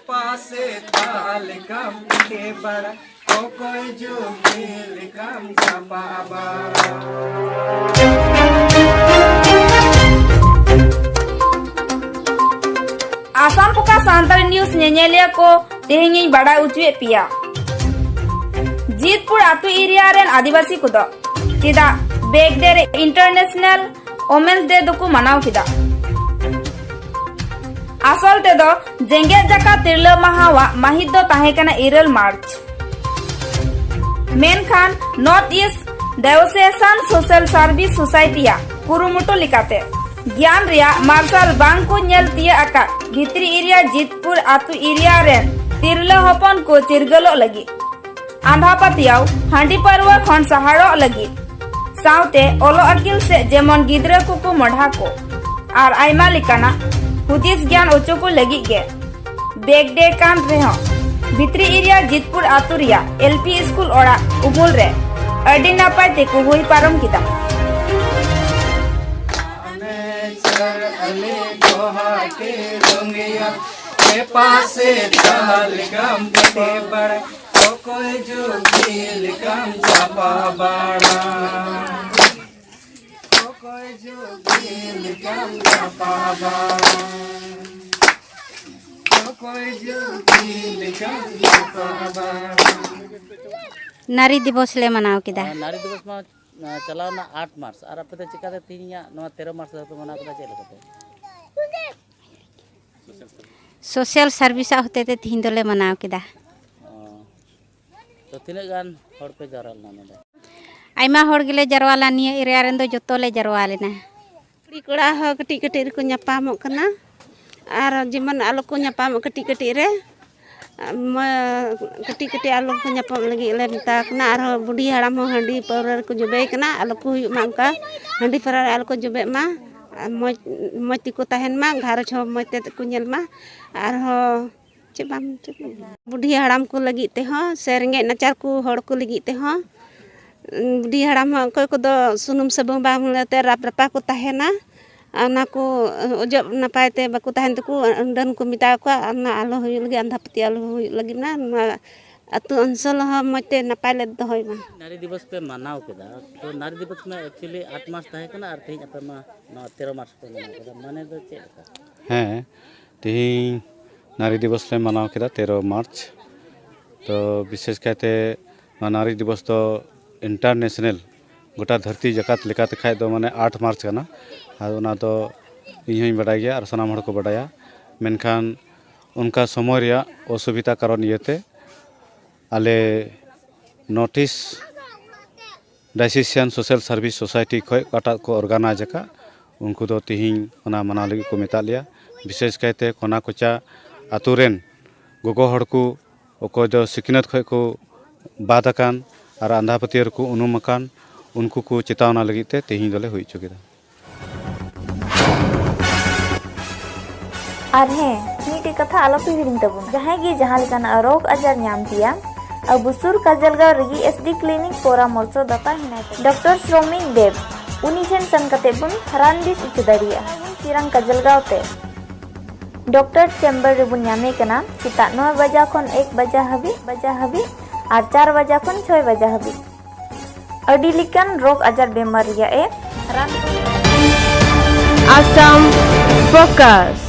पासे ताल कम के बड़ा कोई जो खेल कम का बाबा आसाम पुका सांताली न्यूज नेनेलिया को तेहेंगी बड़ा उचुए पिया जीतपुर आतु एरिया रेन आदिवासी को दो चिदा बेगडे रे इंटरनेशनल वोमेन्स डे दो को मनाव किदा आसल ते दो जेंगे जका तिरला महावा माहित दो ताहे कना 2 मार्च मेनखान north east diocesan social service सोसाइटिया कुरुमुटो लिकाते ज्ञान रिया मार्शल बांग को नेल तिया आका भित्री एरिया जीतपुर आतु एरिया रेन तिरला हपन को चिरगलो लगी आंधा पतियाव हांडी परवा खन सहाड़ो लगी साउते ओलो अकिल से जेमन गिद्रा को मढ़ा को और आयमा लिकाना हुदिस ज्ञान ओचो को लगी गे बेगडे कान रेहो भित्री एरिया जीतपुर आतु रिया एलपी स्कूल ओड़ा उमुल रे अडी नापाय ते को हुई पारम किदा पासे ताल गम के बड़ा कोई जो खेल कम छापा बड़ा कोई जो खेल कम छापा बड़ा कोई जो खेल कम छापा बड़ा नारी दिवस ले मनाव किदा नारी दिवस में चलाना 8 मार्च और आप तो चिकाते तीनिया 13 मार्च तो मना कदा चेल कते सोशल सर्विस होते ते तीन दोले मनाव किदा तो तीन गान हर पे जरल ना ने आइमा हर गिले जरवाला निया एरिया रेन दो जतो ले जरवा लेना कुड़ी कोड़ा ह कटी कटी को ᱧᱟᱯᱟᱢᱚᱜ कना और जेमन आलो को ᱧᱟᱯᱟᱢᱚᱜ कटी कटी रे कटी कटी आलो को ᱧᱟᱯᱟᱢ लगी ले मता कना और बुढ़ी हड़ाम हंडी पर को जबे कना आलो को हुई मांका हंडी पर आलो को जबे मा मति को तहन मा घर छ मते को नेल मा और चेबाम बुढ़ी हड़ाम को लगी ते हो सेरंगे नचार को हड़ को लगी ते हो बुढ़ी हड़ाम कोई को दो सुनुम सबंग बाम लेते राप रपा को तहना ना को जब नपायते बाको तहन तको डन को मिटा को ना आलो हुई लगी अंधा पति आलो हुई लगी ना अतु अंसल ह मते नपाय ले दहय मा नारी दिवस पे मनाव केदा तो नारी दिवस में एक्चुअली 8 मार्च तहे कना और तेज पे मा 13 मार्च पे मनाव केदा माने दो चे हैं तेज नारी दिवस ले मनाव केदा 13 मार्च तो विशेष कहते नारी दिवस तो इंटरनेशनल गोटा धरती जकात लेकाते खाय दो माने 8 मार्च कना और तो इन बड़ा गया और सामान को बड़ाया मेनखान उनका समय रिया असुविधा कारण इयते आले नोटिस डायसिशियन सोशल सर्विस सोसाइटी खय काटा को ऑर्गेनाइज का उनको तो तिहिं ओना मना लगी को मेता लिया विशेष कहते कोना कोचा आतुरेन गोगो हड़ को ओको जो सिकनत खय को बादकान और आंधा पतियर को उनुमकान उनको को चेतावना लगी ते तिहिं दले हुई चुकेदा और हैं मीटे कथा आलोपी हिडिंग तबुन जहां गी जहां लेकान रोग आजार ᱧᱟᱢ ᱯᱮᱭᱟ अबुसुर काजलगांव रगी एसडी क्लिनिक परामर्श दाता हिनाय डॉक्टर श्रमिक देव उनी ठेन सन कते बुन रानदिस इचु दाड़िया चिरांग काजलगांव ते डॉक्टर चेम्बर रे बुन ᱧᱟᱢᱮ ᱠᱟᱱᱟ ᱥᱮᱛᱟᱜ 9 बजा खन 1 बजा हाबी और 4 बजा खन 6 बजा हाबी अडी लिकान रोग आजार बेमार रिया ए रान आसाम फोकस।